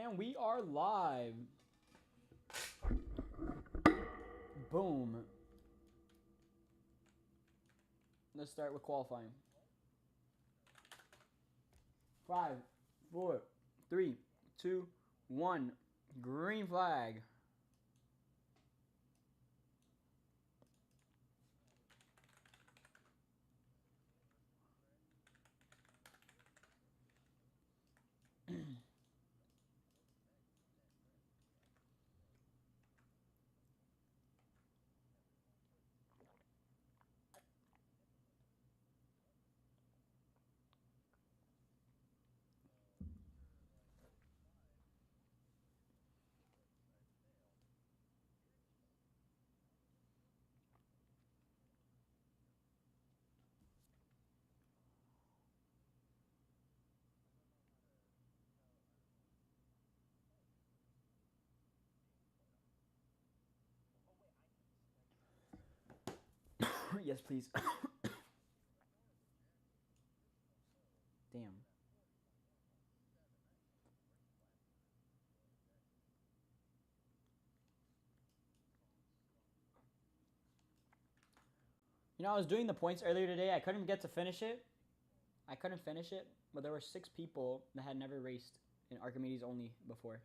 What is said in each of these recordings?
And we are live. Boom. Let's start with qualifying. 5, 4, 3, 2, 1. Green flag. Yes, please. Damn. You know, I was doing the points earlier today. I couldn't get to finish it. I couldn't finish it, but there were 6 people that had never raced in Archimedes only before.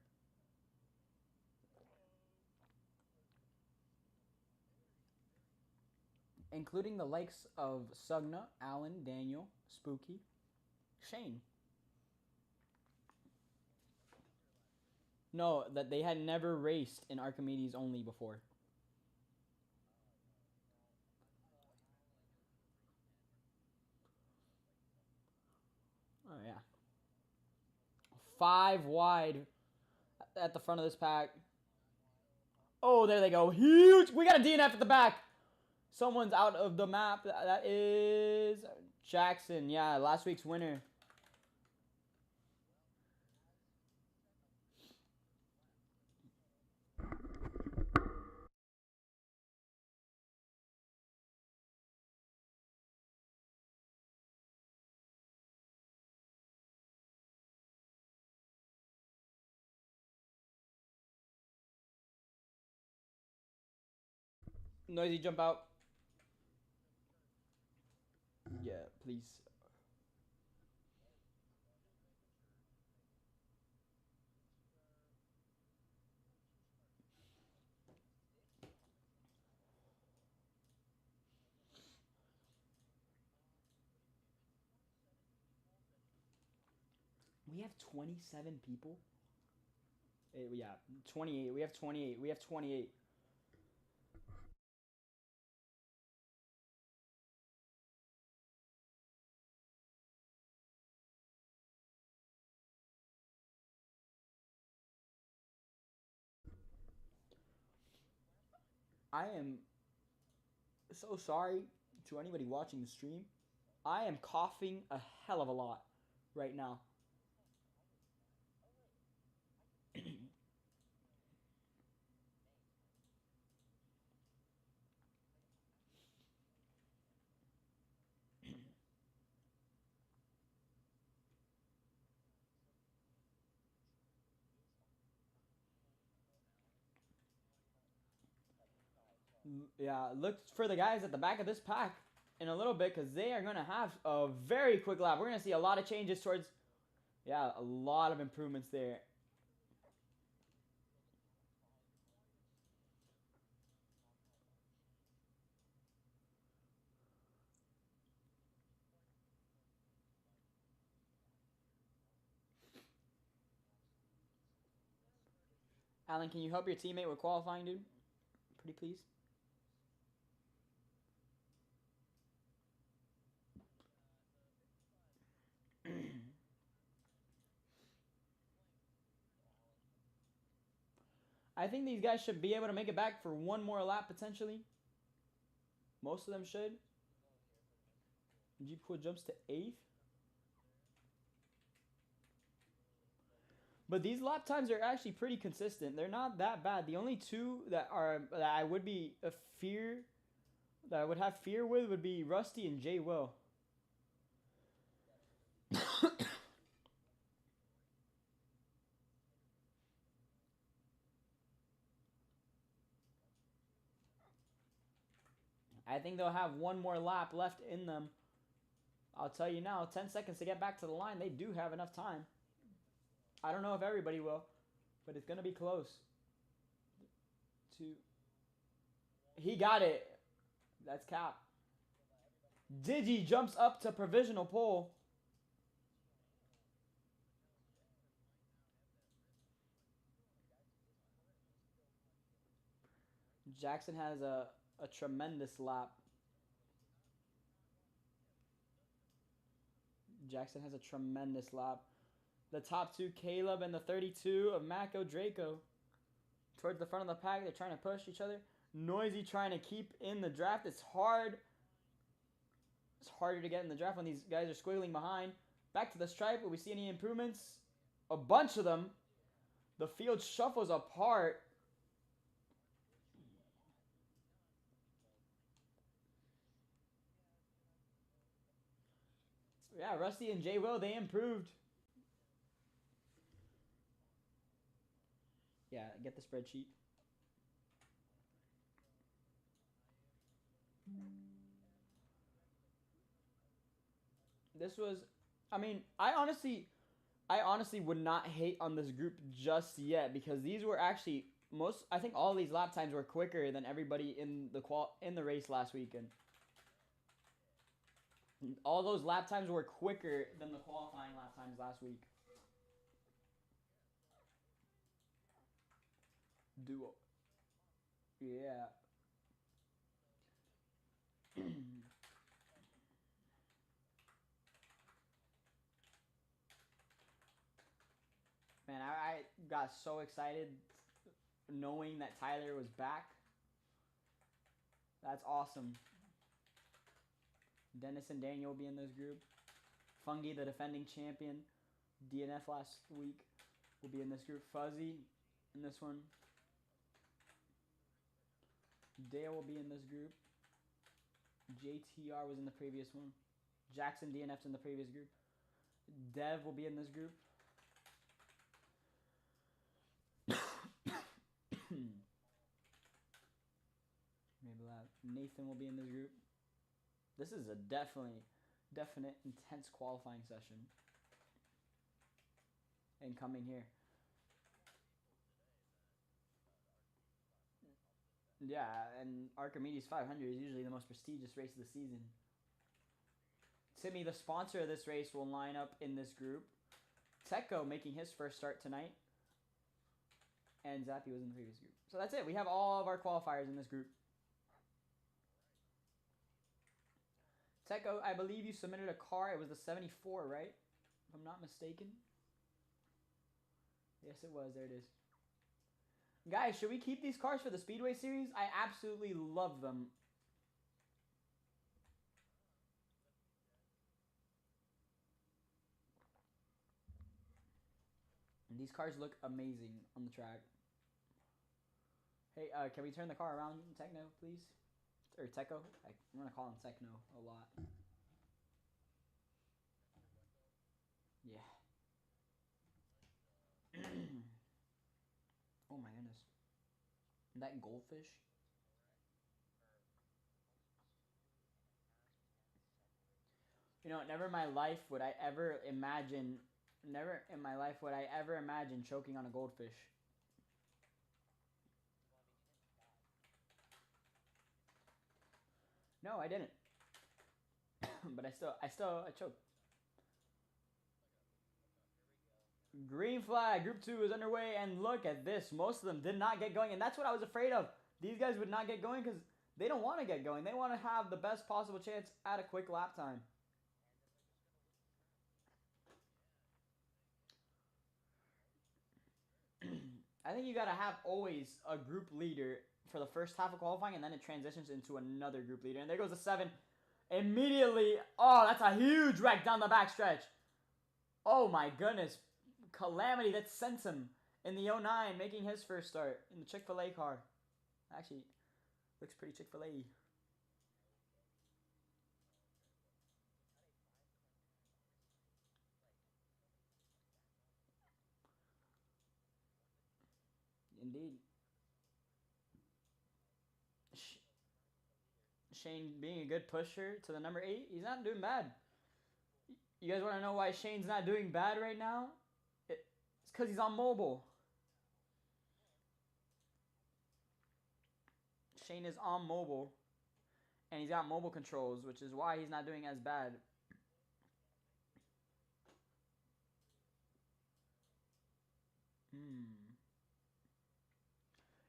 Including the likes of Sugna, Alan, Daniel, Spooky, Shane. No, that they had never raced in Archimedes only before. Oh, yeah. 5 wide at the front of this pack. Oh, there they go. Huge. We got a DNF at the back. Someone's out of the map. That is Jackson. Yeah, last week's winner. Noisy, jump out. Yeah, please. We have 27 people? Yeah, 28. We have 28. We have 28. I am so sorry to anybody watching the stream. I am coughing a hell of a lot right now. Yeah, look for the guys at the back of this pack in a little bit because they are going to have a very quick lap. We're going to see a lot of changes towards, yeah, a lot of improvements there. Alan, can you help your teammate with qualifying, dude? Pretty please. I think these guys should be able to make it back for one more lap potentially. Most of them should. G Pool jumps to 8th. But these lap times are actually pretty consistent. They're not that bad. The only two that I would be that I would have fear with would be Rusty and Jay Will. I think they'll have one more lap left in them. I'll tell you now, 10 seconds to get back to the line. They do have enough time. I don't know if everybody will, but it's going to be close. He got it. That's cap. Digi jumps up to provisional pole. Jackson has a tremendous lap. Jackson has a tremendous lap. The top two, Caleb and the 32 of Mako Draco. Towards the front of the pack, they're trying to push each other. Noisy trying to keep in the draft. It's hard. It's harder to get in the draft when these guys are squiggling behind. Back to the stripe. Will we see any improvements? A bunch of them. The field shuffles apart. Yeah, Rusty and J. Will, they improved. Yeah, get the spreadsheet. This was, I mean, I honestly would not hate on this group just yet because these were actually I think all these lap times were quicker than everybody in the race last weekend. All those lap times were quicker than the qualifying lap times last week. Duo. Yeah. Man, I got so excited knowing that Tyler was back. That's awesome. Dennis and Daniel will be in this group. Fungi, the defending champion, DNF last week, will be in this group. Fuzzy in this one. Dale will be in this group. JTR was in the previous one. Jackson DNF's in the previous group. Dev will be in this group. Maybe Nathan will be in this group. This is a definite intense qualifying session. And coming here. Yeah, and Archimedes 500 is usually the most prestigious race of the season. Timmy, the sponsor of this race, will line up in this group. Tecco making his first start tonight. And Zappy was in the previous group. So that's it. We have all of our qualifiers in this group. Tecco, I believe you submitted a car. It was the 74, right? If I'm not mistaken. Yes, it was. There it is. Guys, should we keep these cars for the Speedway Series? I absolutely love them. And these cars look amazing on the track. Hey, can we turn the car around, Techno, please? Or Tecco? I'm going to call him Techno a lot. Yeah. Oh my goodness. That goldfish? You know, never in my life would I ever imagine choking on a goldfish. No, I didn't. But I choked. Green flag, group 2 is underway, and look at this. Most of them did not get going, and that's what I was afraid of. These guys would not get going because they don't want to get going. They want to have the best possible chance at a quick lap time. I think you got to have always a group leader for the first half of qualifying, and then it transitions into another group leader. And there goes the 7. Immediately, oh, that's a huge wreck down the backstretch. Oh my goodness. Calamity that sends him in the 09, making his first start in the Chick-fil-A car. Actually, looks pretty Chick-fil-A. Indeed. Shane being a good pusher to the number 8. He's not doing bad. You guys want to know why Shane's not doing bad right now? It's because he's on mobile. Shane is on mobile. And he's got mobile controls, which is why he's not doing as bad.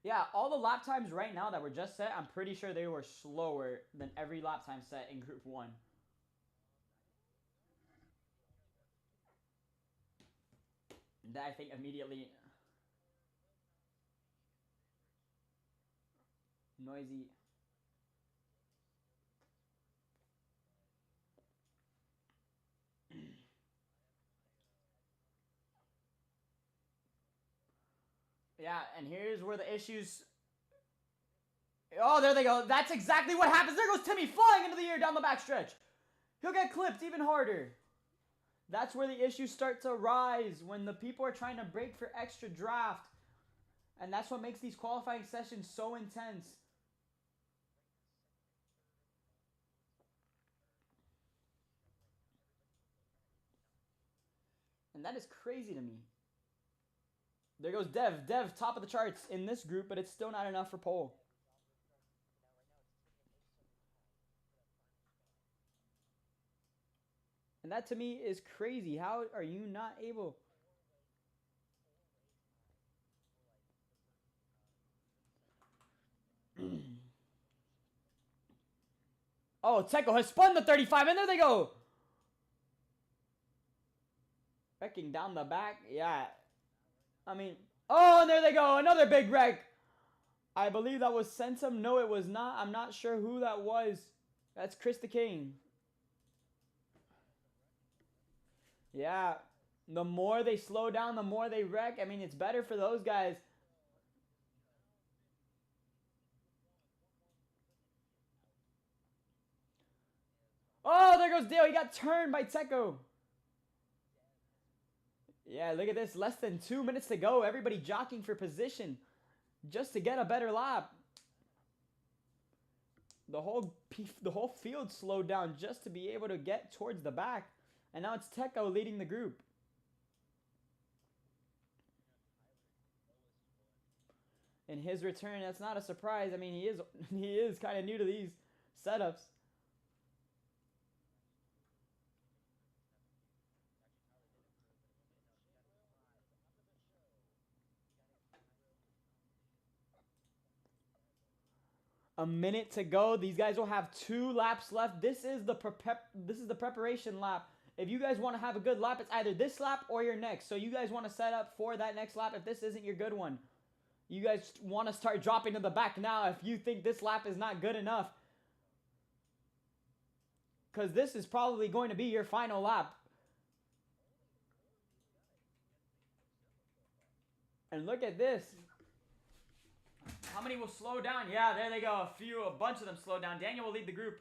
Yeah, all the lap times right now that were just set, I'm pretty sure they were slower than every lap time set in Group 1. That I think immediately... Noisy. Yeah, and here's where the issues... Oh, there they go. That's exactly what happens. There goes Timmy flying into the air down the backstretch. He'll get clipped even harder. That's where the issues start to rise, when the people are trying to break for extra draft. And that's what makes these qualifying sessions so intense. And that is crazy to me. There goes Dev. Dev, top of the charts in this group, but it's still not enough for pole. And that to me is crazy. How are you not able... Oh, Teko has spun the 35, and there they go. Wrecking down the back. Yeah. I mean... Oh, and there they go. Another big wreck. I believe that was Centum. No, it was not. I'm not sure who that was. That's Chris the King. Yeah. The more they slow down, the more they wreck. I mean, it's better for those guys. Oh, there goes Dale. He got turned by Teko. Yeah, look at this. Less than 2 minutes to go. Everybody jockeying for position just to get a better lap. The whole field slowed down just to be able to get towards the back. And now it's Teko leading the group. In his return, that's not a surprise. I mean, he is kind of new to these setups. A minute to go. These guys will have 2 laps left. This is the preparation lap. If you guys want to have a good lap, it's either this lap or your next. So you guys want to set up for that next lap if this isn't your good one. You guys want to start dropping to the back now if you think this lap is not good enough. Because this is probably going to be your final lap. And look at this. How many will slow down? Yeah, there they go. A bunch of them slow down. Daniel will lead the group.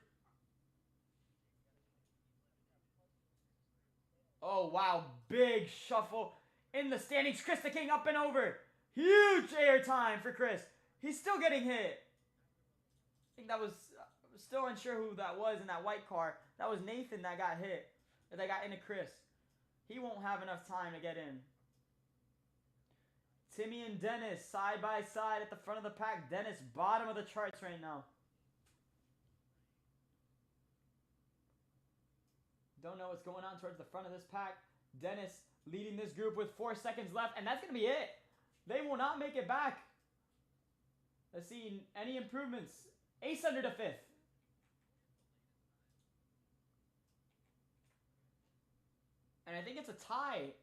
Oh, wow. Big shuffle in the standings. Chris the King up and over. Huge air time for Chris. He's still getting hit. I think that was... still unsure who that was in that white car. That was Nathan that got hit. That got into Chris. He won't have enough time to get in. Timmy and Dennis side by side at the front of the pack. Dennis bottom of the charts right now. Don't know what's going on towards the front of this pack. Dennis leading this group with 4 seconds left. And that's going to be it. They will not make it back. Let's see. Any improvements? Ace under to 5th. And I think it's a tie.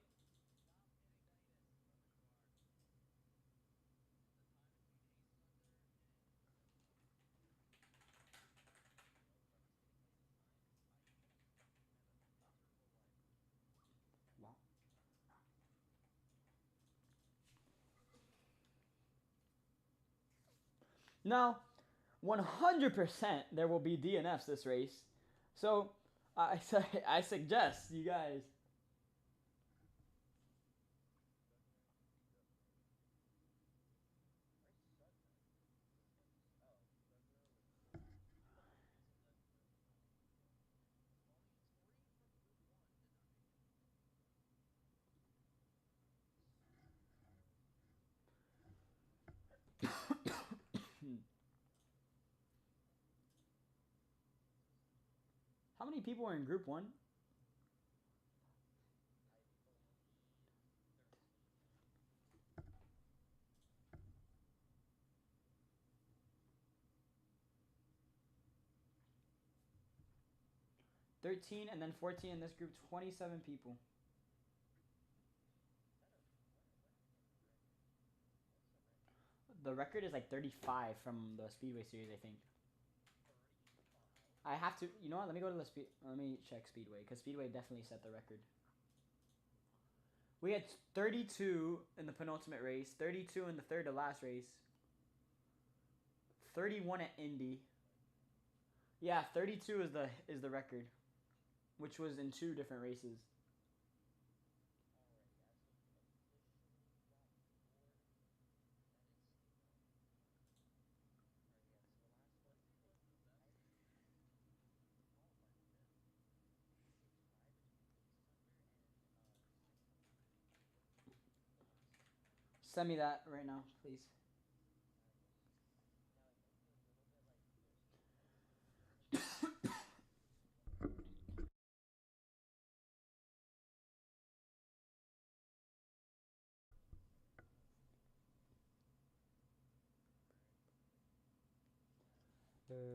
Now, 100% there will be DNFs this race. So, I suggest you guys... many people were in Group 1? $13 and then 14 in this group, 27 people. The record is like 35 from the Speedway series, I think. I have to, you know what? Let me go to the let me check Speedway, because Speedway definitely set the record. We had 32 in the penultimate race, 32 in the third to last race, 31 at Indy. Yeah, 32 is the record, which was in 2 different races. Send me that right now, please.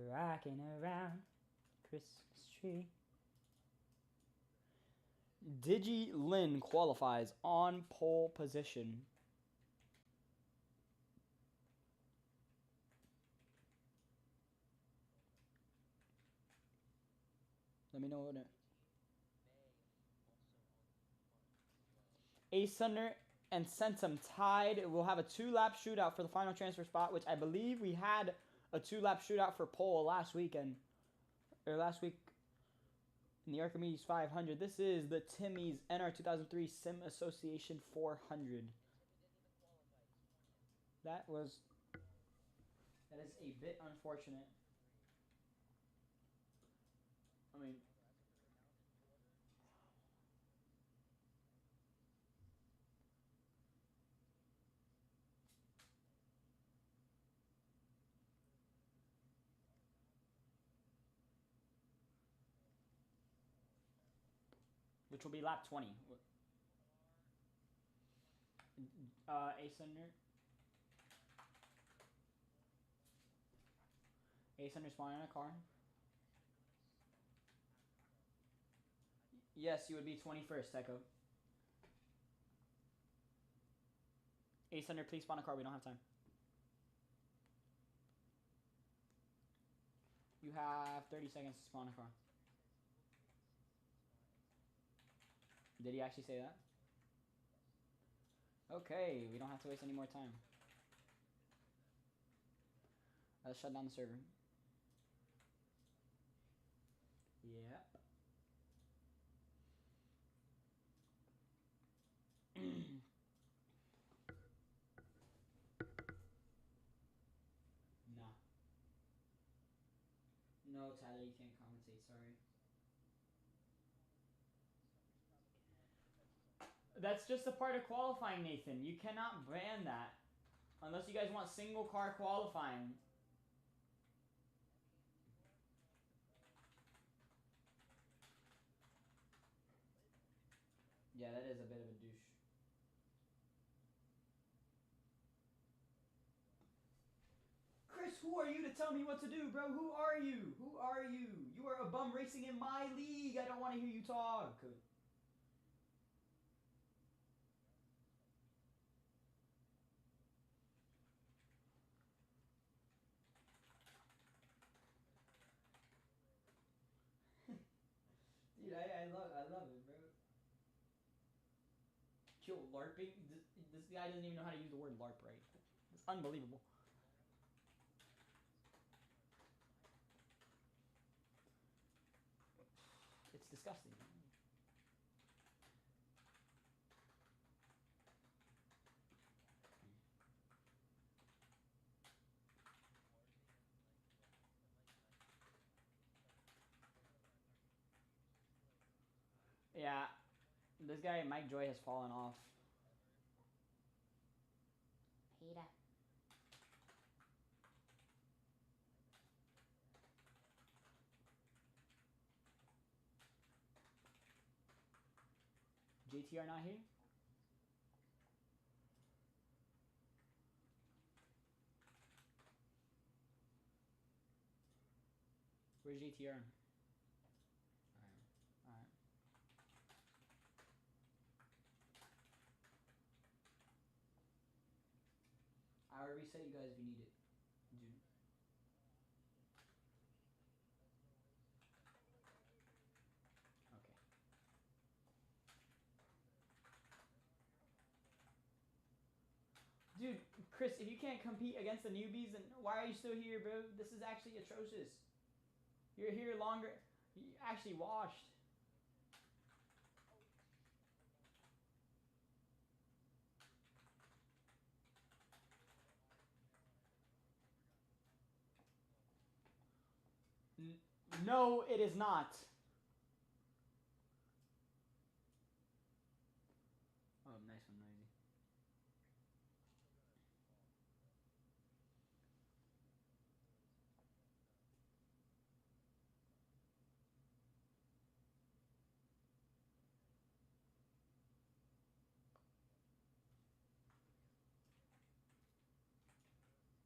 Rocking around Christmas tree. Digi Lin qualifies on pole position. Let me know what it. Ace Thunder and Centum tied. We'll have a 2-lap shootout for the final transfer spot, which I believe we had a 2-lap shootout for pole last weekend. Or last week in the Archimedes 500. This is the Timmy's NR2003 Sim Association 400. That is a bit unfortunate. I mean, which will be lap 20. Ace Thunder. Ace Thunder spawning in a car. Yes, you would be 21st, Techo. Ace Thunder, please spawn a car. We don't have time. You have 30 seconds to spawn a car. Did he actually say that? Okay, we don't have to waste any more time. Let's shut down the server. Yep. Nah. No, Tyler, you can't commentate, sorry. That's just a part of qualifying, Nathan. You cannot ban that. Unless you guys want single car qualifying. Yeah, that is a bit of a douche. Chris, who are you to tell me what to do, bro? Who are you? Who are you? You are a bum racing in my league. I don't want to hear you talk. Dude, I love it, bro. Yo, LARPing? This guy doesn't even know how to use the word LARP right. It's unbelievable. It's disgusting. Yeah, this guy, Mike Joy, has fallen off. Peter. JTR not here? Where's JTR? Alright. I will reset you guys if you need it. Dude. Okay. Dude, Chris, if you can't compete against the newbies, then why are you still here, bro? This is actually atrocious. You're here longer. You actually washed. No, it is not. Oh, nice one, Noisy.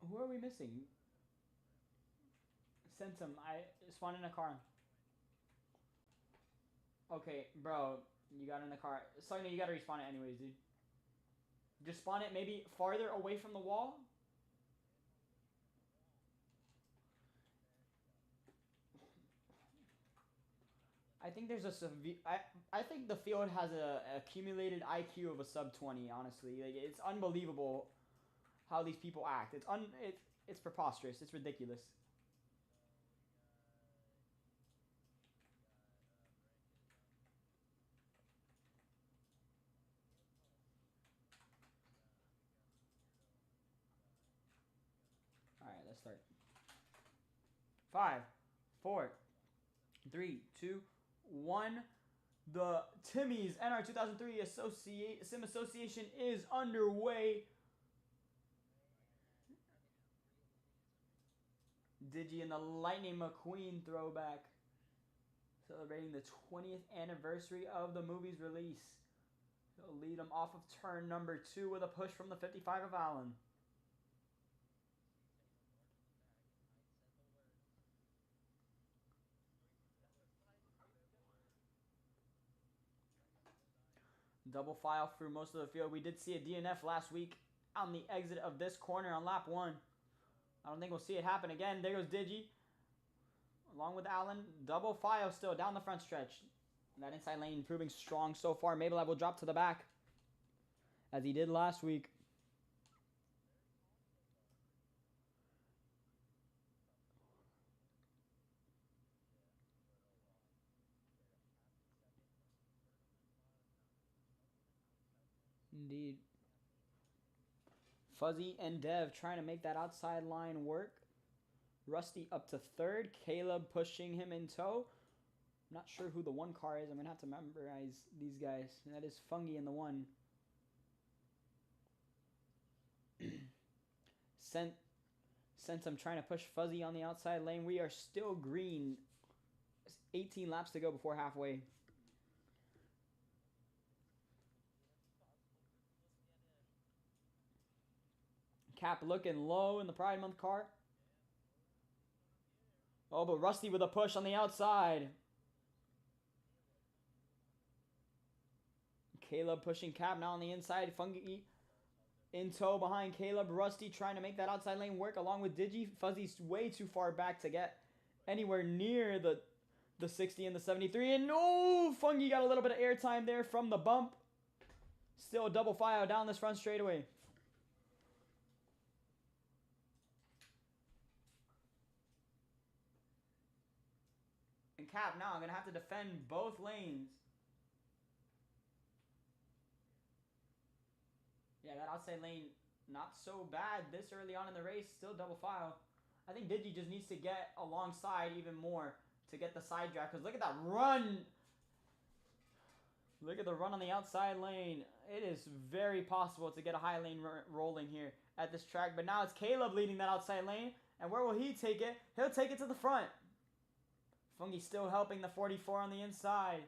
Who are we missing? Sent him. I spawned in a car. Okay, bro, you got in the car. Sogna, you gotta respawn it anyways, dude. Just spawn it maybe farther away from the wall. I think there's a I think the field has a accumulated IQ of a sub 20. Honestly, like it's unbelievable how these people act. It's preposterous. It's ridiculous. All right, let's start. 5, 4, 3, 2, 1. The Timmy's NR2003 Sim Association is underway. Digi and the Lightning McQueen throwback. Celebrating the 20th anniversary of the movie's release. He'll lead them off of turn number 2 with a push from the 55 of Allen. Double file through most of the field. We did see a DNF last week on the exit of this corner on lap 1. I don't think we'll see it happen again. There goes Digi. Along with Allen. Double file still down the front stretch. That inside lane proving strong so far. Maybelline will drop to the back, as he did last week. Indeed. Fuzzy and Dev trying to make that outside line work. Rusty up to 3rd. Caleb pushing him in tow. I'm not sure who the 1 car is. I'm going to have to memorize these guys. That is Fungi in the 1. Since I'm trying to push Fuzzy on the outside lane, we are still green. 18 laps to go before halfway. Cap looking low in the Pride Month car. Oh, but Rusty with a push on the outside. Caleb pushing Cap now on the inside. Fungi in tow behind Caleb. Rusty trying to make that outside lane work along with Digi. Fuzzy's way too far back to get anywhere near the 60 and the 73. And no, Fungi got a little bit of airtime there from the bump. Still a double file down this front straightaway. And Cap now, I'm going to have to defend both lanes. Yeah, that outside lane, not so bad this early on in the race. Still double file. I think Digi just needs to get alongside even more to get the side drag. Because look at that run. Look at the run on the outside lane. It is very possible to get a high lane rolling here at this track. But now it's Caleb leading that outside lane. And where will he take it? He'll take it to the front. Fungi still helping the 44 on the inside.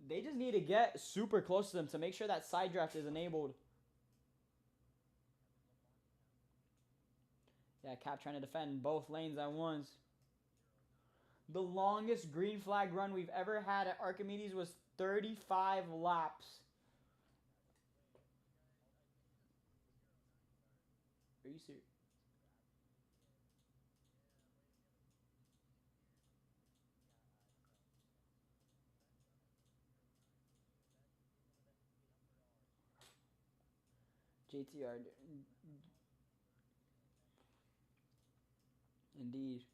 They just need to get super close to them to make sure that side draft is enabled. Yeah, Cap trying to defend both lanes at once. The longest green flag run we've ever had at Archimedes was 35 laps. Are you serious? JTR. Indeed.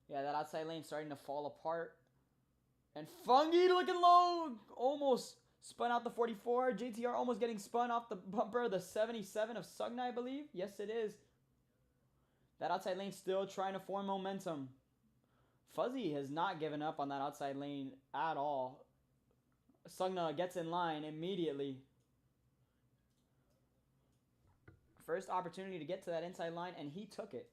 Yeah, that outside lane starting to fall apart. And Fungi looking low. Almost spun out the 44. JTR almost getting spun off the bumper. The 77 of Sugna, I believe. Yes, it is. That outside lane still trying to form momentum. Fuzzy has not given up on that outside lane at all. Sugna gets in line immediately. First opportunity to get to that inside line, and he took it.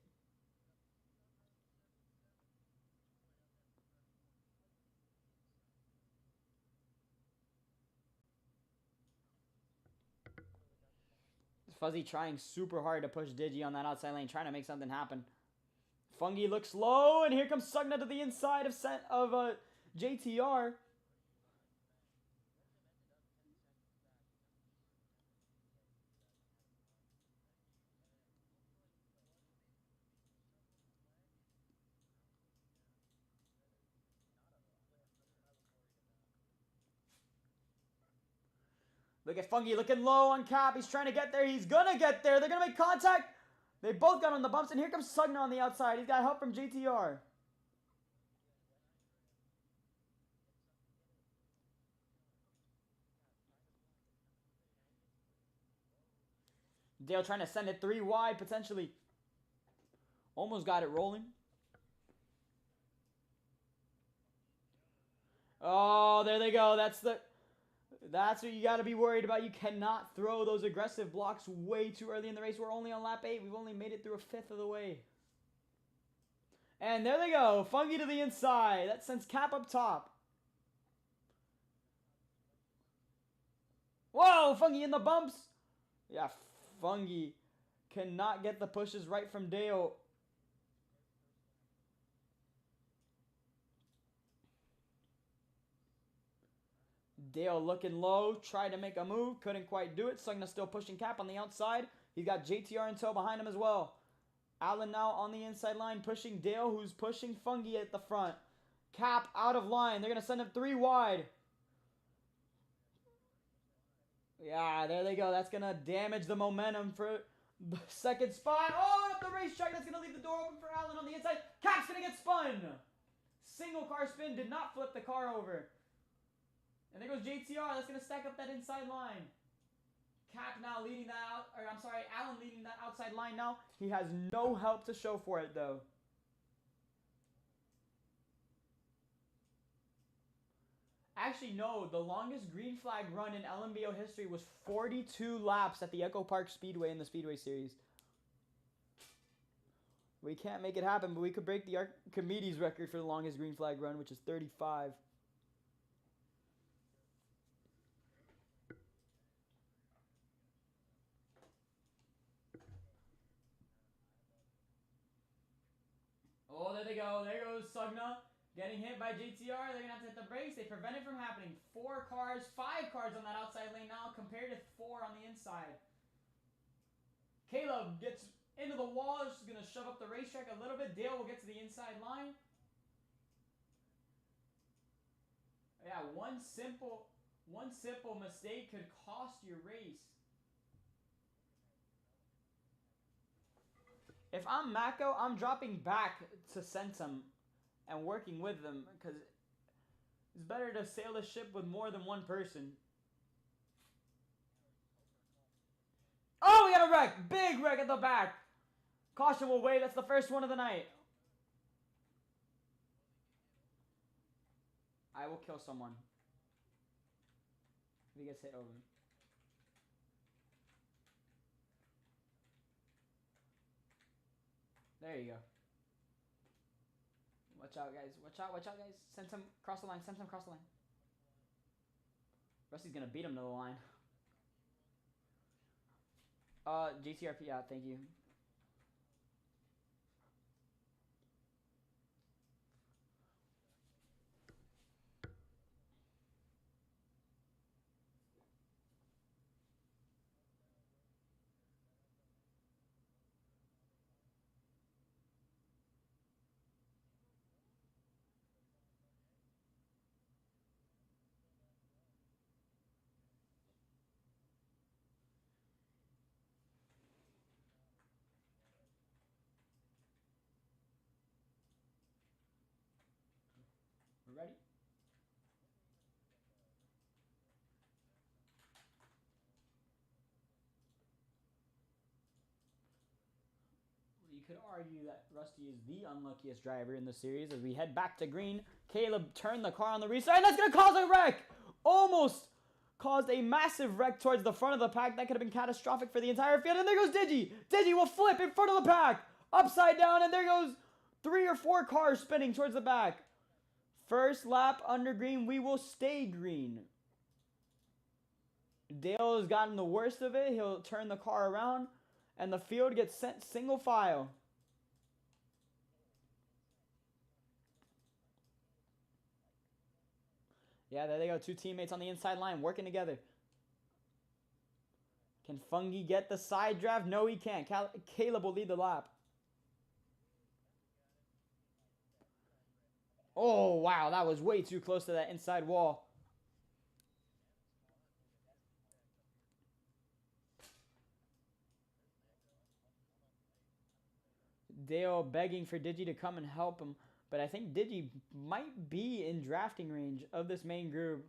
Fuzzy trying super hard to push Digi on that outside lane, trying to make something happen. Fungi looks low, and here comes Sugna to the inside of JTR. Look at Fungi looking low on Cap. He's trying to get there. He's going to get there. They're going to make contact. They both got on the bumps, and here comes Sugna on the outside. He's got help from JTR. Dale trying to send it 3 wide, potentially. Almost got it rolling. Oh, there they go. That's what you got to be worried about. You cannot throw those aggressive blocks way too early in the race. We're only on lap 8. We've only made it through a fifth of the way. And there they go. Fungi to the inside. That sends Cap up top. Whoa, Fungi in the bumps. Yeah, Fungi cannot get the pushes right from Dale. Dale looking low, tried to make a move, couldn't quite do it. Sugna still pushing Cap on the outside. He's got JTR in tow behind him as well. Allen now on the inside line pushing Dale, who's pushing Fungi at the front. Cap out of line. They're going to send him 3 wide. Yeah, there they go. That's going to damage the momentum for the second spot. Oh, up the racetrack. That's going to leave the door open for Allen on the inside. Cap's going to get spun. Single car spin. Did not flip the car over. And there goes JTR. That's going to stack up that inside line. Cap now leading that out. Or I'm sorry, Allen leading that outside line now. He has no help to show for it, though. Actually, no. The longest green flag run in LNBO history was 42 laps at the Echo Park Speedway in the Speedway Series. We can't make it happen, but we could break the Archimedes record for the longest green flag run, which is 35. Oh, there they go. There goes Sugna. Getting hit by JTR. They're going to have to hit the brakes. They prevent it from happening. 5 cars on that outside lane now compared to 4 on the inside. Caleb gets into the wall. She's going to shove up the racetrack a little bit. Dale will get to the inside line. Yeah, one simple mistake could cost your race. If I'm Mako, I'm dropping back to Centum and working with them because it's better to sail the ship with more than one person. Oh, we got a wreck. Big wreck at the back. Caution will wait. That's the first one of the night. I will kill someone if he gets hit over. There you go. Watch out, guys. Watch out, guys. Send some cross the line. Send some cross the line. Rusty's gonna beat him to the line. JTRP out. Thank you. We're ready. You could argue that Rusty is the unluckiest driver in the series as we head back to green. Caleb turned the car on the restart, and that's going to cause a wreck! Almost caused a massive wreck towards the front of the pack. That could have been catastrophic for the entire field. And there goes Digi. Digi will flip in front of the pack. Upside down, and there goes 3 or 4 cars spinning towards the back. First lap under green. We will stay green. Dale has gotten the worst of it. He'll turn the car around, and the field gets sent single file. Yeah, there they go. 2 teammates on the inside line working together. Can Fungi get the side draft? No, he can't. Caleb will lead the lap. Oh, wow. That was way too close to that inside wall. Dale begging for Digi to come and help him. But I think Digi might be in drafting range of this main group.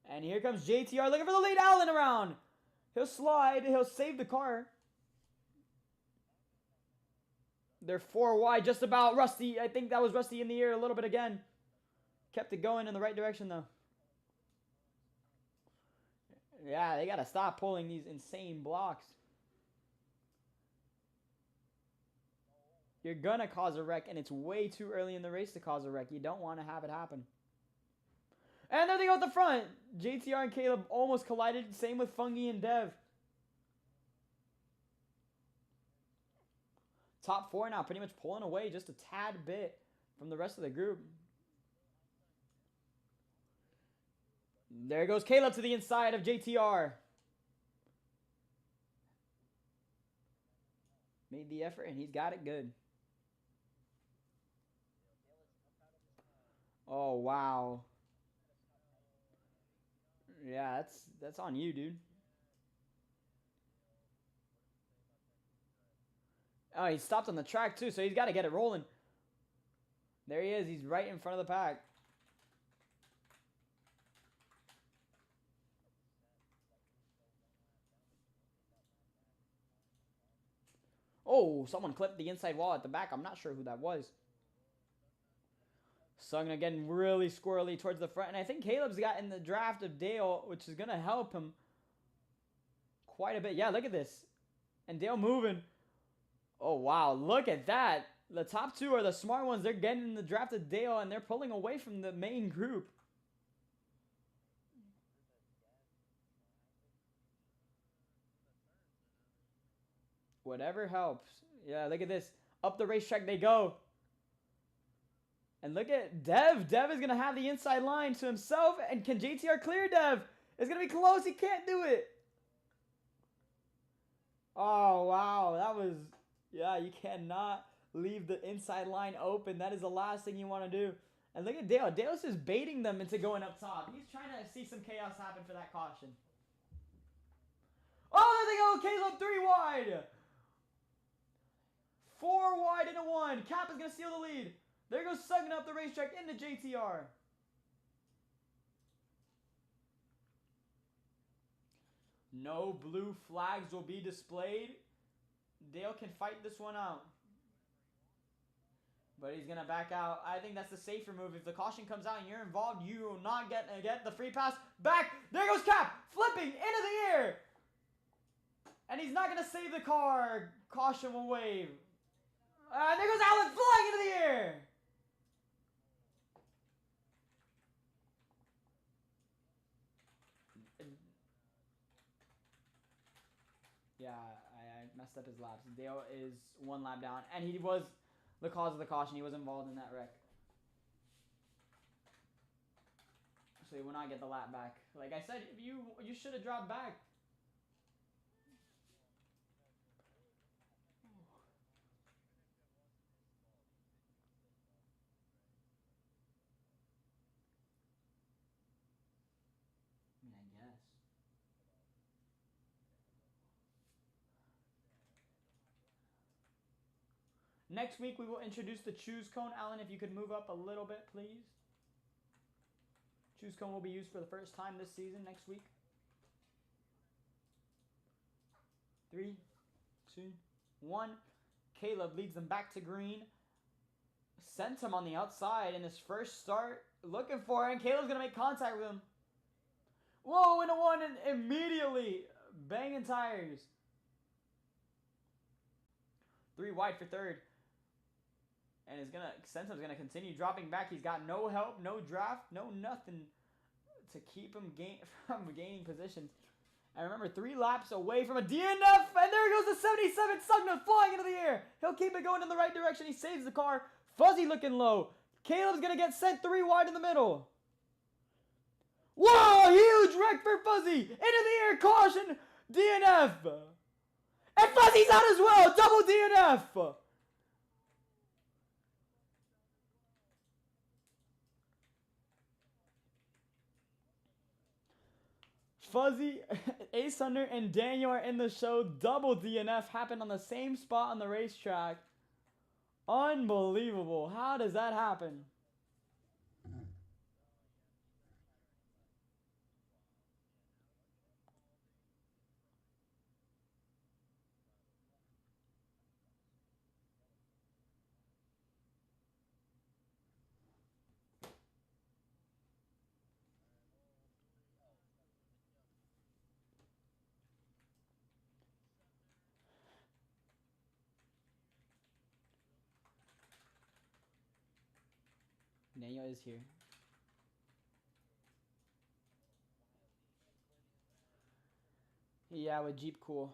And here comes JTR looking for the lead. Allen around. He'll slide. He'll save the car. They're 4 wide, just about. Rusty, I think that was Rusty in the air a little bit again. Kept it going in the right direction, though. Yeah, they got to stop pulling these insane blocks. You're going to cause a wreck, and it's way too early in the race to cause a wreck. You don't want to have it happen. And there they go at the front. JTR and Caleb almost collided. Same with Fungi and Dev. Top 4 now, pretty much pulling away just a tad bit from the rest of the group. There goes Caleb to the inside of JTR. Made the effort, and he's got it good. Oh, wow. Yeah, that's on you, dude. Oh, he stopped on the track, too, so he's got to get it rolling. There he is. He's right in front of the pack. Oh, someone clipped the inside wall at the back. I'm not sure who that was. Sung again really squirrely towards the front. And I think Caleb's got in the draft of Dale, which is going to help him quite a bit. Yeah, look at this. And Dale moving. Oh, wow. Look at that. The top 2 are the smart ones. They're getting in the draft of Dale, and they're pulling away from the main group. Whatever helps. Yeah, look at this. Up the racetrack they go. And look at Dev. Dev is going to have the inside line to himself. And can JTR clear Dev? It's going to be close. He can't do it. Oh, wow. That was... Yeah, you cannot leave the inside line open. That is the last thing you want to do. And look at Dale. Dale's just baiting them into going up top. He's trying to see some chaos happen for that caution. Oh, there they go. Caleb 3 wide. 4 wide into 1. Cap is going to steal the lead. There goes Suggen up the racetrack into JTR. No blue flags will be displayed. Dale can fight this one out. But he's going to back out. I think that's the safer move. If the caution comes out and you're involved, you will not get the free pass. Back. There goes Cap. Flipping into the air. And he's not going to save the car. Caution will wave. There goes Allen flying into the air. Yeah, I messed up his laps. Dale is 1 lap down, and he was the cause of the caution. He was involved in that wreck. So he will not get the lap back. Like I said, you should have dropped back. I mean, I guess. Next week, we will introduce the choose cone. Alan, if you could move up a little bit, please. Choose cone will be used for the first time this season next week. 3, 2, 1. Caleb leads them back to green. Sent him on the outside in his first start. Looking for it, and Caleb's going to make contact with him. Whoa, into one, and immediately banging tires. 3 wide for third. And Sentum's gonna continue dropping back. He's got no help, no draft, no nothing to keep him from gaining positions. And remember, 3 laps away from a DNF, and there goes the 77. Sugna flying into the air. He'll keep it going in the right direction. He saves the car. Fuzzy looking low. Caleb's gonna get sent 3 wide in the middle. Whoa, huge wreck for Fuzzy. Into the air, caution, DNF. And Fuzzy's out as well, double DNF. Fuzzy, Ace Hunter, and Daniel are in the show. Double DNF happened on the same spot on the racetrack. Unbelievable. How does that happen? Daniel is here. Yeah, with Jeep Cool.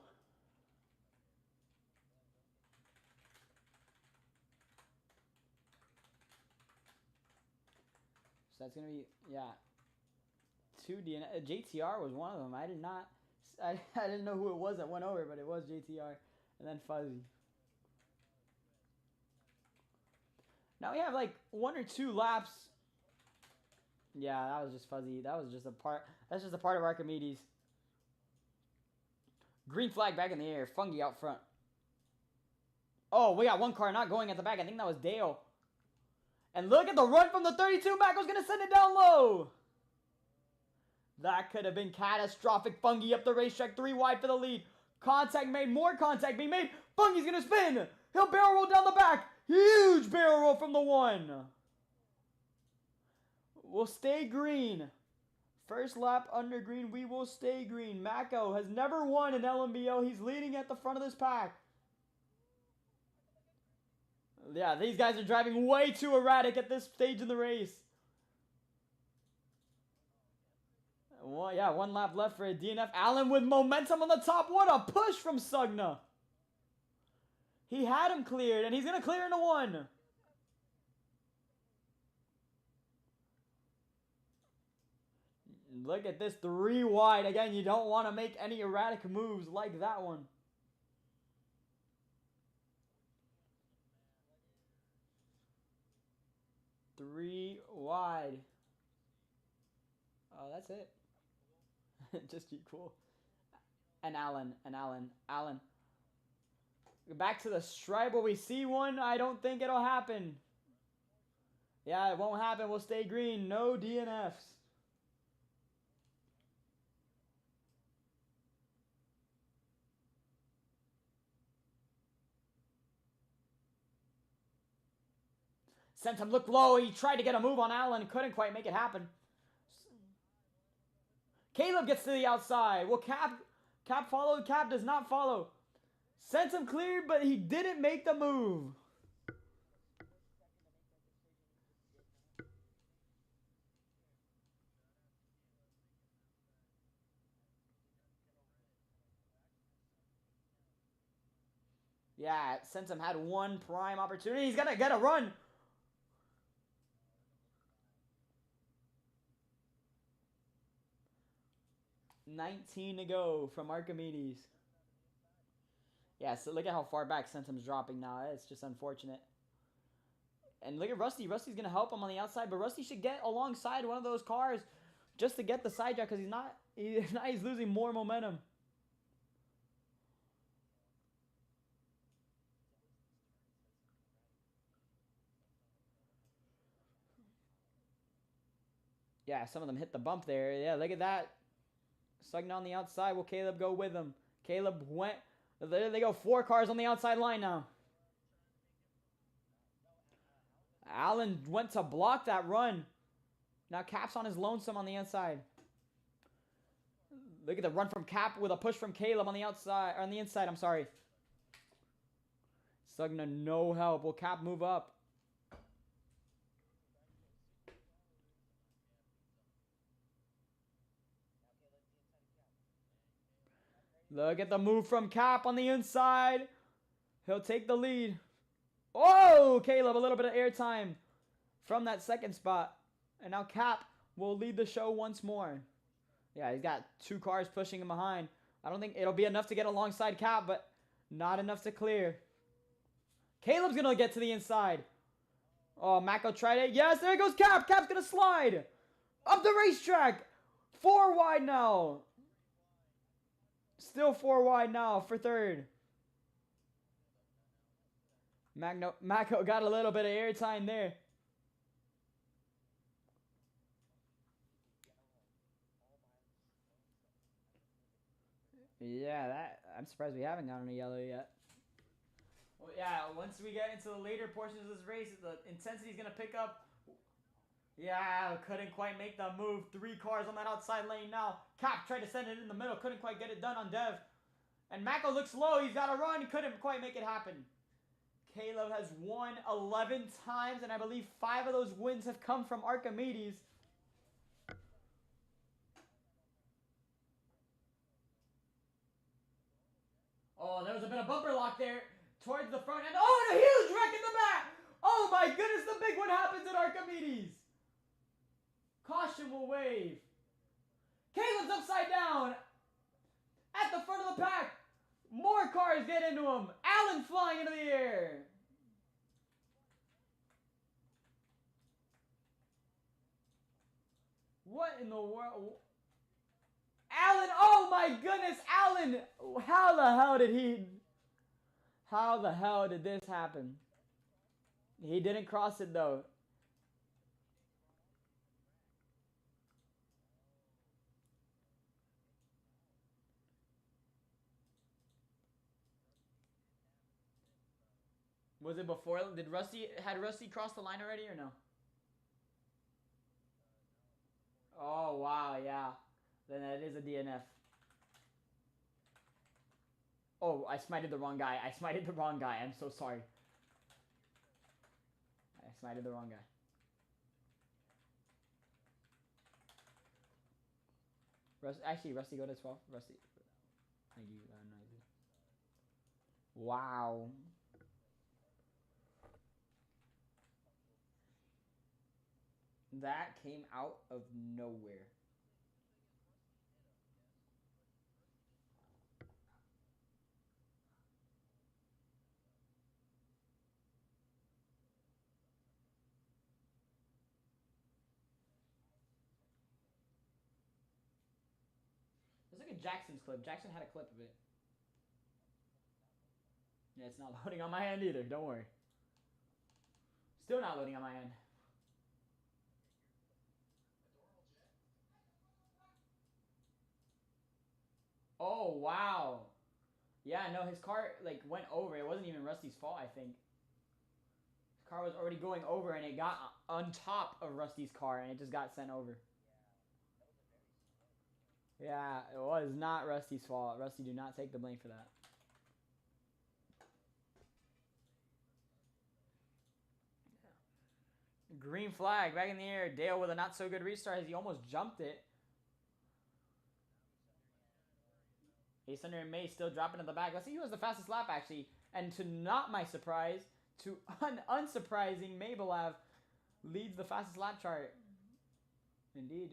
So that's going to be, yeah, 2 DNF. JTR was one of them. I didn't know who it was that went over, but it was JTR. And then Fuzzy. Now we have like 1 or 2 laps. Yeah, that was just Fuzzy. That was just a part. That's just a part of Archimedes. Green flag back in the air. Fungi out front. Oh, we got 1 car not going at the back. I think that was Dale. And look at the run from the 32. Mac was going to send it down low. That could have been catastrophic. Fungi up the racetrack. 3 wide for the lead. Contact made. More contact being made. Fungi's going to spin. He'll barrel roll down the back. Huge barrel roll from the 1. We'll stay green. First lap under green. We will stay green. Mako has never won an LNBO. He's leading at the front of this pack. Yeah, these guys are driving way too erratic at this stage in the race. Well, yeah, 1 lap left for a DNF. Allen with momentum on the top. What a push from Sugna. He had him cleared, and he's going to clear into 1. Look at this, 3 wide. Again, you don't want to make any erratic moves like that one. Three wide. Oh, that's it. Just keep cool. And Allen. Back to the stripe. Will we see one? I don't think it'll happen. Yeah, it won't happen. We'll stay green. No DNFs. Sentum looked low. He tried to get a move on Allen. Couldn't quite make it happen. Caleb gets to the outside. Well, Cap followed. Cap does not follow. Sentum cleared, but he didn't make the move. Yeah, Centum had one prime opportunity. He's gonna get a run. $19 to go from Archimedes. Yeah, so look at how far back Centum's dropping now. It's just unfortunate. And look at Rusty. Rusty's going to help him on the outside, but Rusty should get alongside one of those cars just to get the side jack because he's losing more momentum. Yeah, some of them hit the bump there. Yeah, look at that. Sugden on the outside. Will Caleb go with him? Caleb went. There they go. 4 cars on the outside line now. Allen went to block that run. Now Cap's on his lonesome on the inside. Look at the run from Cap with a push from Caleb on the outside, or on the inside, I'm sorry. Sugden, no help. Will Cap move up? Look at the move from Cap on the inside. He'll take the lead. Oh, Caleb, a little bit of airtime from that second spot. And now Cap will lead the show once more. Yeah, he's got 2 cars pushing him behind. I don't think it'll be enough to get alongside Cap, but not enough to clear. Caleb's going to get to the inside. Oh, Mako tried it. Yes, there goes Cap. Cap's going to slide up the racetrack. 4 wide now. Still 4 wide now for third. Mako got a little bit of airtime there. Yeah, I'm surprised we haven't gotten a yellow yet. Well, yeah, once we get into the later portions of this race, the intensity is going to pick up. Yeah, couldn't quite make the move. 3 cars on that outside lane now. Cap tried to send it in the middle. Couldn't quite get it done on Dev. And Mako looks low. He's got to run. Couldn't quite make it happen. Caleb has won 11 times, and I believe 5 of those wins have come from Archimedes. Oh, there was a bit of bumper lock there towards the front end. Oh, and a huge wreck in the back. Oh, my goodness, the big one happens at Archimedes. Caution will wave. Caleb's upside down at the front of the pack. More cars get into him. Allen flying into the air. What in the world? Allen, oh my goodness, Allen. How the hell did this happen? He didn't cross it though. Was it before? Had Rusty crossed the line already or no? Oh, wow, yeah. Then that is a DNF. Oh, I smited the wrong guy. I'm so sorry. I smited the wrong guy. Rusty, go to 12. Rusty. Thank you. Wow. That came out of nowhere. Let's look at Jackson's clip. Jackson had a clip of it. Yeah, it's not loading on my end either. Don't worry. Still not loading on my end. Oh, wow. Yeah, no, his car, like, went over. It wasn't even Rusty's fault, I think. His car was already going over, and it got on top of Rusty's car, and it just got sent over. Yeah, it was not Rusty's fault. Rusty, do not take the blame for that. Green flag back in the air. Dale with a not so good restart as he almost jumped it. Ace Thunder and May still dropping in the back. Let's see who has the fastest lap, actually. And to not my surprise, to unsurprising, Mabelav leads the fastest lap chart. Indeed.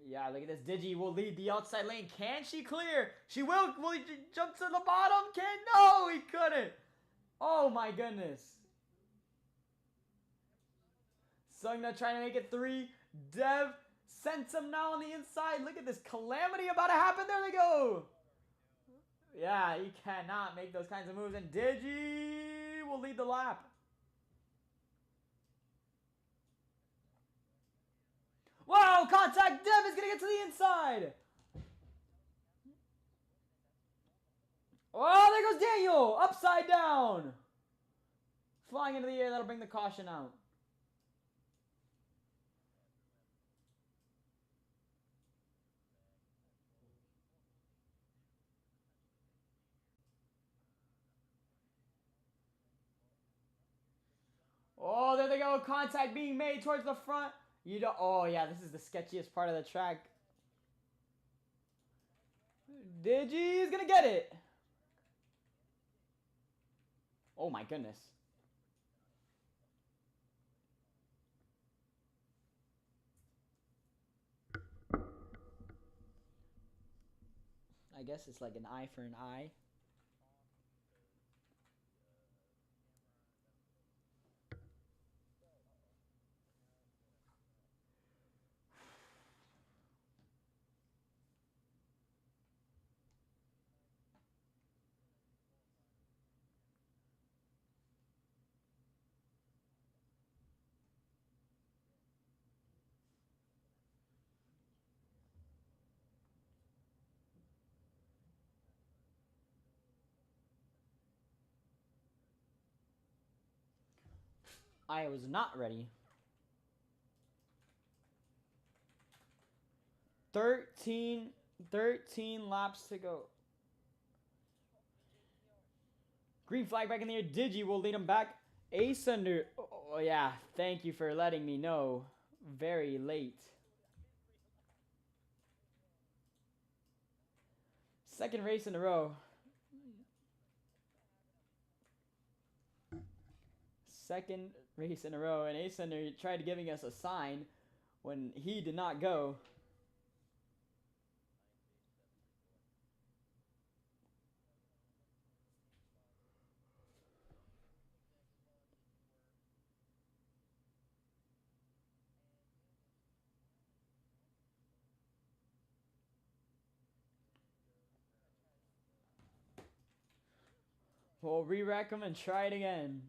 Yeah, look at this. Digi will lead the outside lane. Can she clear? She will. Will he jump to the bottom? No, he couldn't. Oh my goodness. Sungna trying to make it 3. Dev sends him now on the inside. Look at this calamity about to happen. There they go. Yeah, he cannot make those kinds of moves. And Digi will lead the lap. Wow, contact. Dev is going to get to the inside. Oh, there goes Daniel. Upside down. Flying into the air. That'll bring the caution out. Oh, there they go. Contact being made towards the front. You don't. Oh, yeah. This is the sketchiest part of the track. Digi is going to get it. Oh, my goodness. I guess it's like an eye for an eye. I was not ready. 13 laps to go. Green flag back in the air. Digi will lead him back. Ace under. Oh, yeah. Thank you for letting me know. Very late. Second race in a row. Second race in a row. And Ace under tried giving us a sign when he did not go. We'll re-rack him and try it again.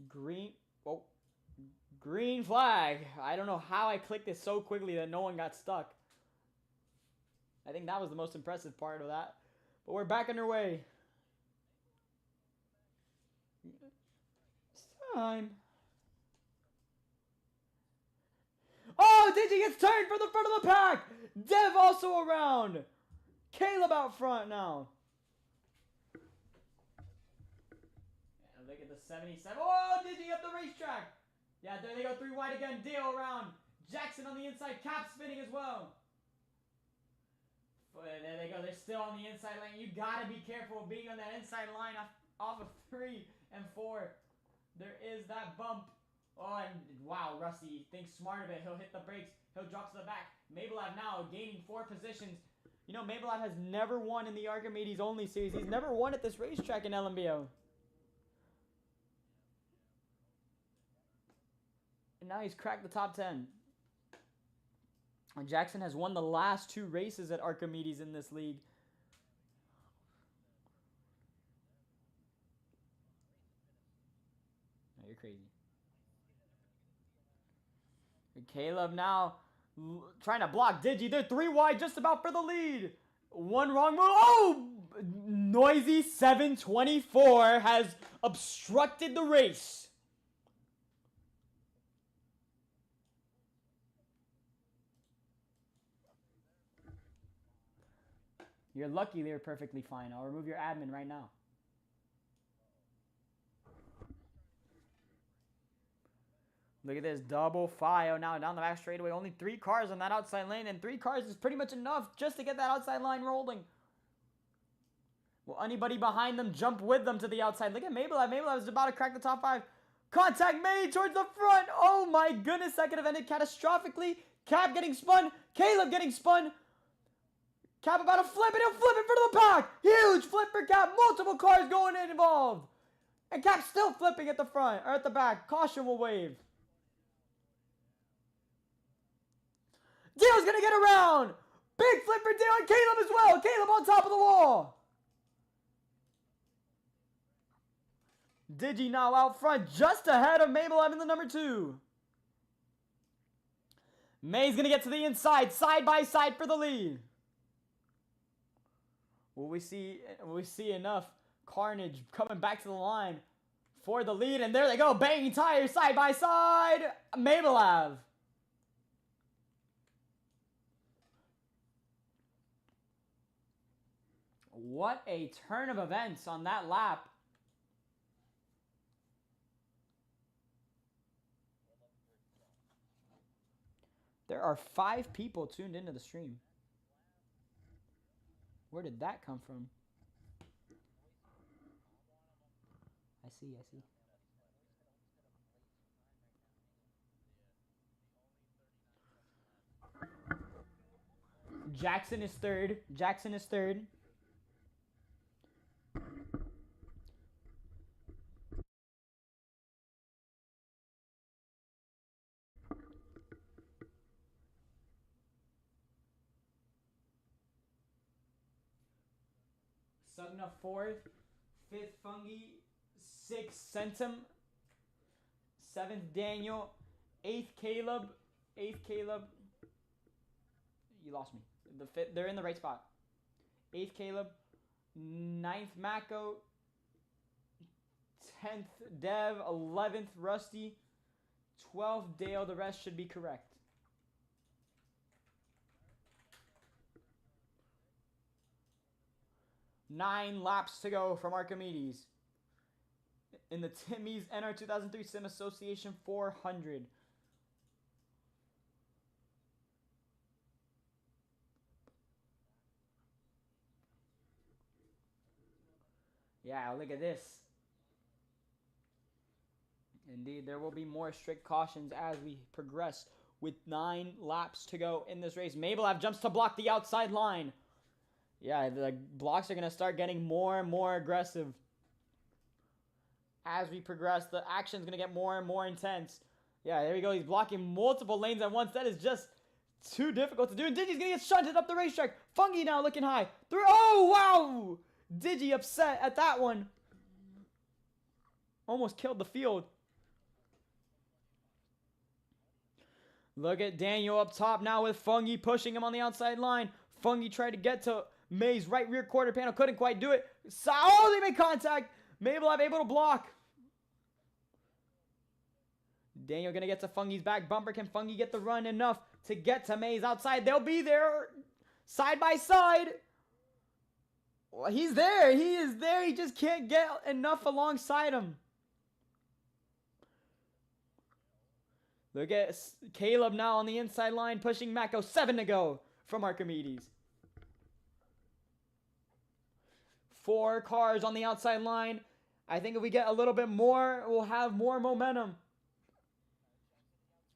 Green. Oh. Green flag. I don't know how I clicked this so quickly that no one got stuck. I think that was the most impressive part of that. But we're back underway. It's time. Oh, Digi gets turned from the front of the pack. Dev also around. Caleb out front now. And look at the 77. Oh, Digi up the racetrack. Yeah, there they go. 3 wide again. Dale around. Jackson on the inside. Cap spinning as well. But there they go. They're still on the inside lane. You got to be careful of being on that inside line off of 3 and 4. There is that bump. Oh, and wow, Rusty thinks smart of it. He'll hit the brakes. He'll drop to the back. Mabelav now gaining 4 positions. You know, Mabelav has never won in the Archimedes only series. He's never won at this racetrack in LNBO. And now he's cracked the top 10. And Jackson has won the last 2 races at Archimedes in this league. Oh, you're crazy. Caleb now trying to block Digi. They're 3 wide just about for the lead. 1 wrong move. Oh! Noisy 724 has obstructed the race. You're lucky they're perfectly fine. I'll remove your admin right now. Look at this double file now down the back straightaway. Only 3 cars on that outside lane, and 3 cars is pretty much enough just to get that outside line rolling. Will anybody behind them jump with them to the outside? Look at Mabel. Mabel is about to crack the top 5. Contact made towards the front. Oh my goodness, that could have ended catastrophically. Cap getting spun. Caleb getting spun. Cap about to flip it. He'll flip it for the pack. Huge flip for Cap. Multiple cars going in involved. And Cap still flipping at the front or at the back. Caution will wave. Dale's going to get around. Big flip for Dale and Caleb as well. Caleb on top of the wall. Digi now out front, just ahead of Mabel having the number 2. May's going to get to the inside, side by side for the lead. Will we see enough carnage coming back to the line for the lead? And there they go, banging tires side by side. Mabel Ave. What a turn of events on that lap. There are 5 people tuned into the stream. Where did that come from? I see. Jackson is third. Sugna 4th, 5th Fungi, 6th Centum, 7th Daniel, 8th Caleb. You lost me. They're in the right spot. 8th Caleb, 9th Mako, 10th Dev, 11th Rusty, 12th Dale. The rest should be correct. Nine laps to go from Archimedes in the TMMYS NR2003 Sim Association 400. Yeah, look at this. Indeed, there will be more strict cautions as we progress with 9 laps to go in this race. Mabel Ave jumps to block the outside line. Yeah, the blocks are going to start getting more and more aggressive. As we progress, the action's going to get more and more intense. Yeah, there we go. He's blocking multiple lanes at once. That is just too difficult to do. And Digi's going to get shunted up the racetrack. Fungi now looking high. Oh, wow! Digi upset at that one. Almost killed the field. Look at Daniel up top now with Fungi pushing him on the outside line. Fungi tried to get to May's right rear quarter panel. Couldn't quite do it. Oh, they made contact. Mabel Ave able to block. Daniel going to get to Fungi's back bumper. Can Fungi get the run enough to get to May's outside? They'll be there side by side. Well, he's there. He is there. He just can't get enough alongside him. Look at Caleb now on the inside line pushing Mako. 7 to go from Archimedes. 4 cars on the outside line. I think if we get a little bit more, we'll have more momentum.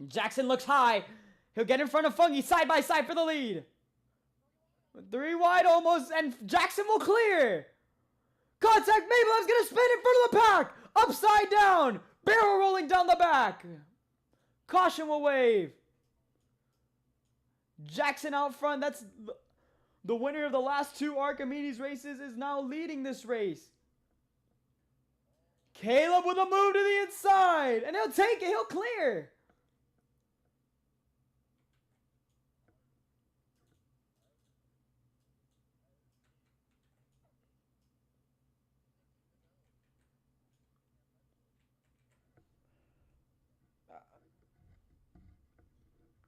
Jackson looks high. He'll get in front of Fungi side by side for the lead. 3 wide almost, and Jackson will clear. Contact Mabel. I was going to spin in front of the pack. Upside down. Barrel rolling down the back. Caution will wave. Jackson out front. That's the winner of the last 2 Archimedes races is now leading this race. Caleb with a move to the inside. And he'll take it. He'll clear.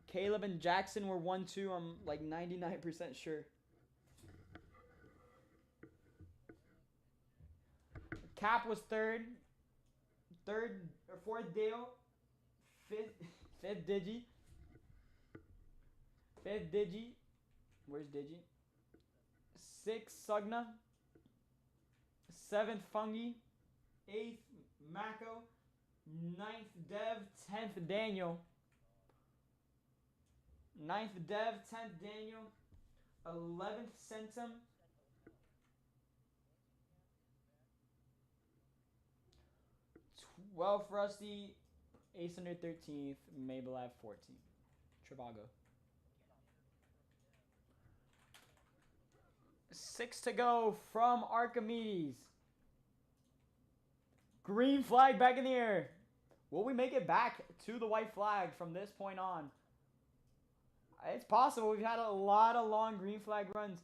Caleb and Jackson were 1-2. I'm like 99% sure. Cap was 3rd or 4th Dale, Fifth Digi. Fifth Digi. Where's Digi? Sixth Sugna. Seventh Fungi. Eighth Mako. Ninth Dev. 10th Daniel. Ninth Dev. 10th Daniel. 11th Centum. 12th Rusty. Ace under 13th. Maybelline 14th. Trivago. 6 to go from Archimedes. Green flag back in the air. Will we make it back to the white flag from this point on? It's possible. We've had a lot of long green flag runs.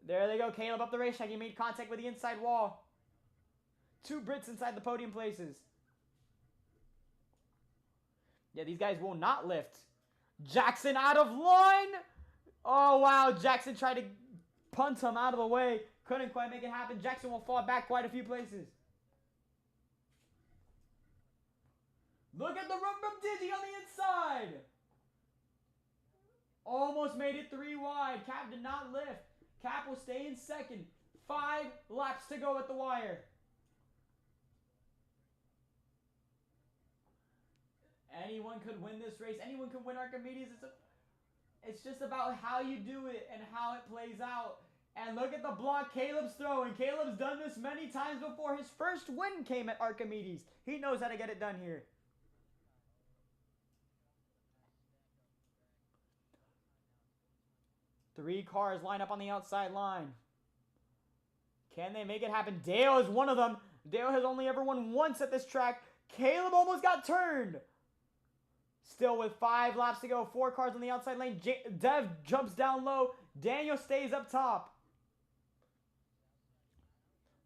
There they go. Caleb up the racetrack. He made contact with the inside wall. 2 Brits inside the podium places. Yeah, these guys will not lift. Jackson out of line. Oh, wow. Jackson tried to punt him out of the way. Couldn't quite make it happen. Jackson will fall back quite a few places. Look at the run from Digi on the inside. Almost made it 3 wide. Cap did not lift. Cap will stay in second. 5 laps to go at the wire. Anyone could win this race. Anyone could win Archimedes. It's just about how you do it and how it plays out. And look at the block Caleb's throwing. Caleb's done this many times before. His first win came at Archimedes. He knows how to get it done here. Three cars line up on the outside line. Can they make it happen? Dale is one of them. Dale has only ever won once at this track. Caleb almost got turned. Still with 5 laps to go. 4 cars on the outside lane. Dev jumps down low. Daniel stays up top.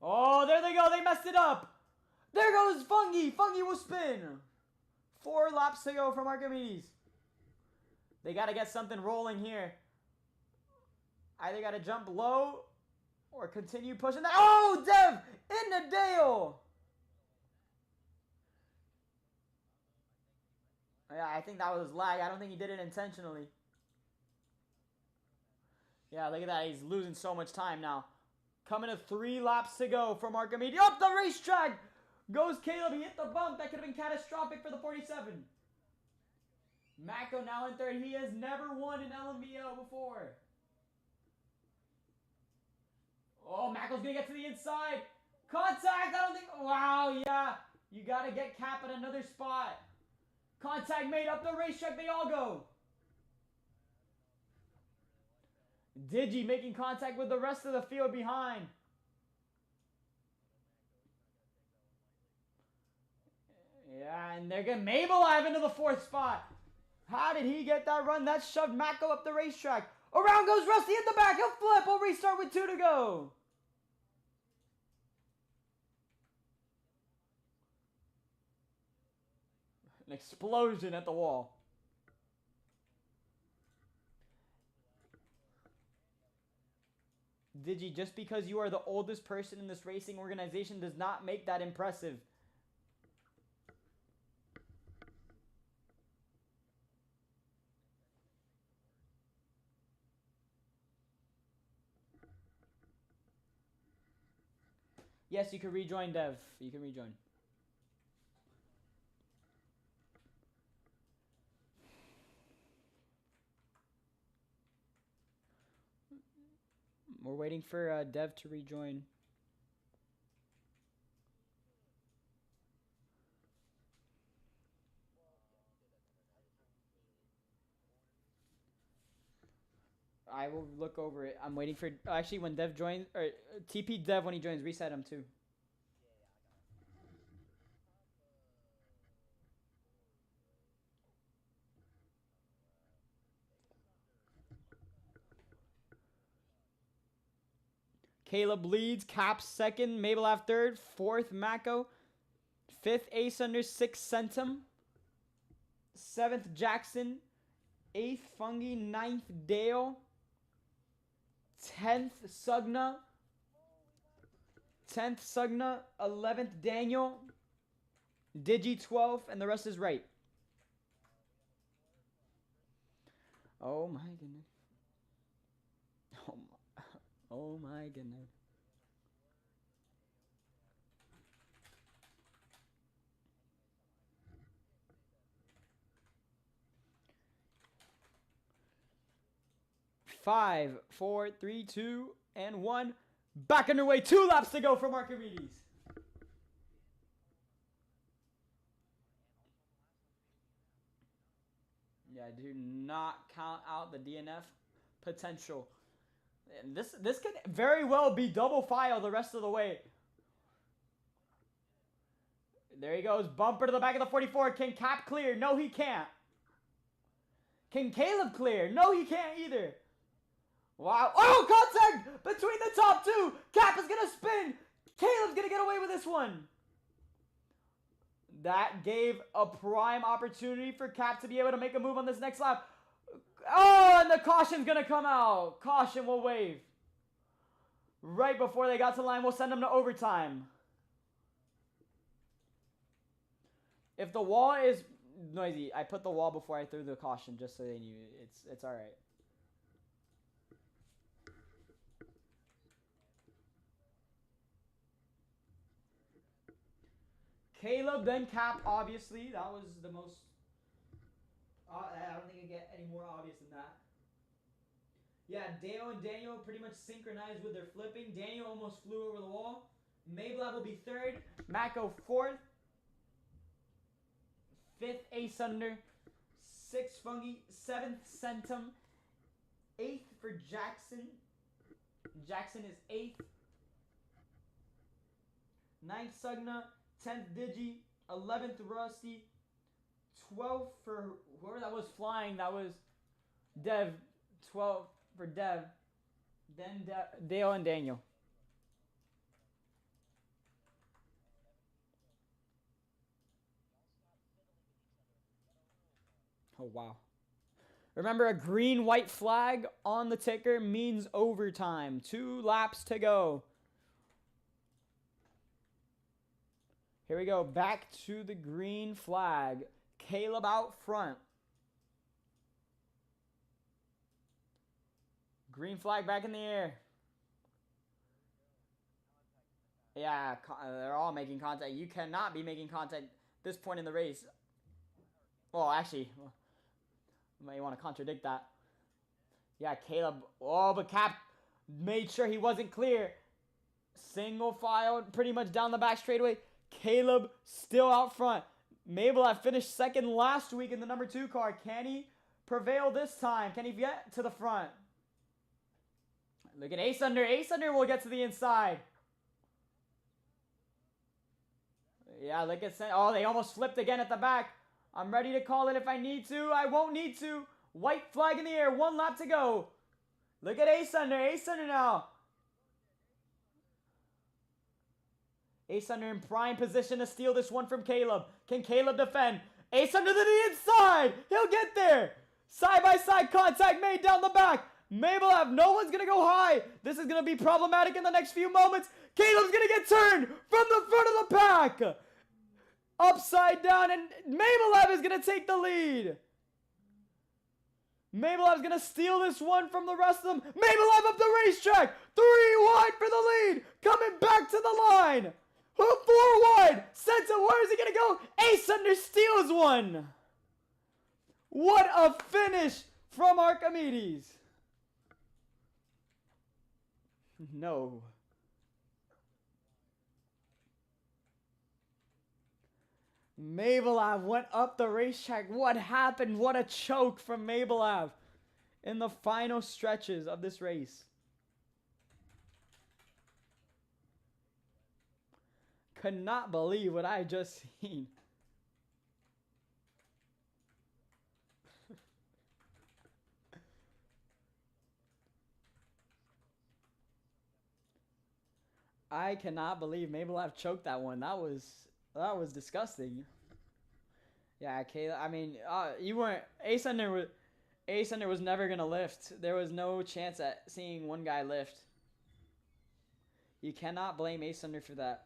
Oh, there they go. They messed it up. There goes Fungi. Fungi will spin. 4 laps to go from Archimedes. They got to get something rolling here. Either got to jump low or continue pushing that. Oh, Dev into Dale. Yeah, I think that was lag. I don't think he did it intentionally. Yeah, look at that. He's losing so much time now. Coming to 3 laps to go from Archimedes. Up the racetrack goes Caleb. He hit the bump. That could have been catastrophic for the 47. Mako now in third. He has never won an LNBO before. Oh, Mako's going to get to the inside. Contact. I don't think. Wow, yeah. You got to get Cap at another spot. Contact made up the racetrack. They all go. Digi making contact with the rest of the field behind. Yeah, and they're getting Maybelline into the 4th spot. How did he get that run? That shoved Mako up the racetrack. Around goes Rusty at the back. He'll flip. We'll restart with 2 to go. An explosion at the wall. Digi, just because you are the oldest person in this racing organization does not make that impressive. Yes, you can rejoin, Dev. You can rejoin. We're waiting for Dev to rejoin. I will look over it. I'm waiting for... Actually, when Dev joins... Or TP Dev when he joins. Reset him, too. Caleb leads. Cap second. Maybelline third. 4th, Mako. 5th, Ace under 6th, Centum. 7th, Jackson. 8th, Fungi. 9th, Dale. 10th, Sugna. 10th, Sugna. 11th, Daniel. Digi 12th, and the rest is right. Oh my goodness. Oh my, oh my goodness. Five, four, three, two, and one. Back underway. 2 laps to go from Archimedes. Yeah, do not count out the DNF potential. And this could very well be double file the rest of the way. There he goes. Bumper to the back of the 44. Can Cap clear? No, he can't. Can Caleb clear? No, he can't either. Wow. Oh, contact between the top two. Cap is going to spin. Caleb's going to get away with this one. That gave a prime opportunity for Cap to be able to make a move on this next lap. Oh, and the caution's going to come out. Caution will wave. Right before they got to the line, we'll send them to overtime. If the wall is noisy, I put the wall before I threw the caution just so they knew it's all right. Caleb, then Cap, obviously. That was the most... I don't think it get any more obvious than that. Yeah, Dale and Daniel pretty much synchronized with their flipping. Daniel almost flew over the wall. Mayblav will be third. Mako fourth. Fifth, Ace Under. Sixth, Fungi. Seventh, Centum. Eighth for Jackson. Jackson is eighth. Ninth, Sugna. 10th, Digi. 11th, Rusty. 12th for whoever that was flying. That was Dev. 12th for Dev. Then Dale and Daniel. Oh, wow. Remember, a green-white flag on the ticker means overtime. 2 laps to go. Here we go. Back to the green flag. Caleb out front. Green flag back in the air. Yeah, they're all making contact. You cannot be making contact this point in the race. Well, actually, you might want to contradict that. Yeah, Caleb. Oh, but Cap made sure he wasn't clear. Single file pretty much down the back straightaway. Caleb still out front. Mabel had finished second last week in the number 2 car. Can he prevail this time? Can he get to the front? Look at Ace Under. Ace Under will get to the inside. Yeah, look at... Oh, they almost flipped again at the back. I'm ready to call it if I need to. I won't need to. White flag in the air. 1 lap to go. Look at Ace Under. Ace Under now. Ace Under in prime position to steal this one from Caleb. Can Caleb defend? Ace Under to the inside. He'll get there. Side-by-side contact made down the back. Mayblav, no one's going to go high. This is going to be problematic in the next few moments. Caleb's going to get turned from the front of the pack. Upside down, and Mayblav is going to take the lead. Mayblav is going to steal this one from the rest of them. Mayblav up the racetrack. 3 wide for the lead. Coming back to the line. 4 wide. Sensa, where is he going to go? Ace Under steals one. What a finish from Archimedes. No. Mayblav went up the racetrack. What happened? What a choke from Mayblav in the final stretches of this race. Could not believe what I just seen. I cannot believe Mayblav choked that one. That was disgusting. Yeah, Caleb. I mean, you weren't. Ace Under was never gonna lift. There was no chance at seeing one guy lift. You cannot blame Ace Under for that.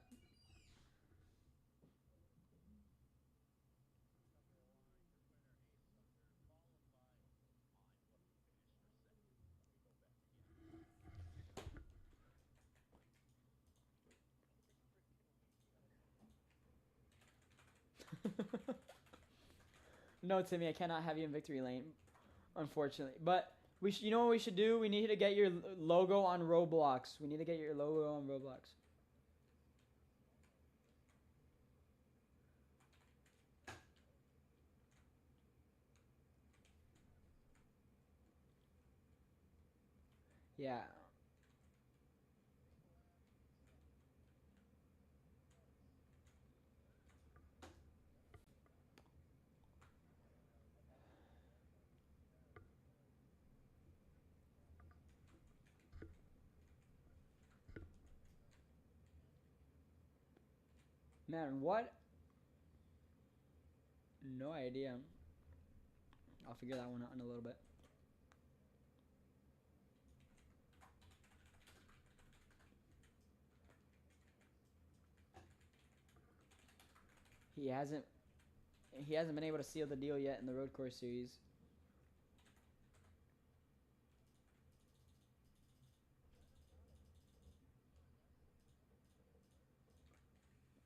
No, Timmy, I cannot have you in victory lane, unfortunately. But you know what we should do? We need to get your logo on Roblox. We need to get your logo on Roblox. Yeah. Man, what? No idea. I'll figure that one out in a little bit. He hasn't been able to seal the deal yet in the road course series.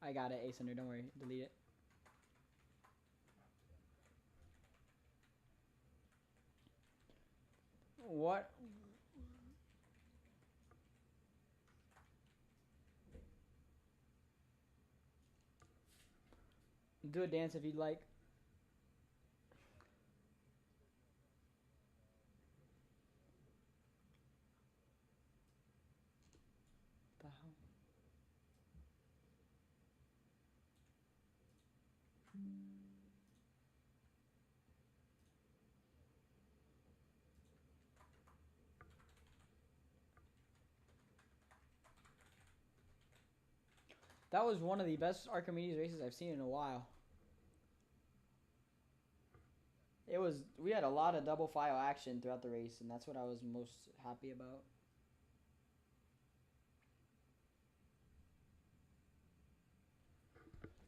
I got it, Ace Under, don't worry. Delete it. What? Do a dance if you'd like. The hell? That was one of the best Archimedes races I've seen in a while. We had a lot of double file action throughout the race, and that's what I was most happy about.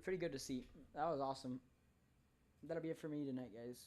Pretty good to see. That was awesome. That'll be it for me tonight, guys.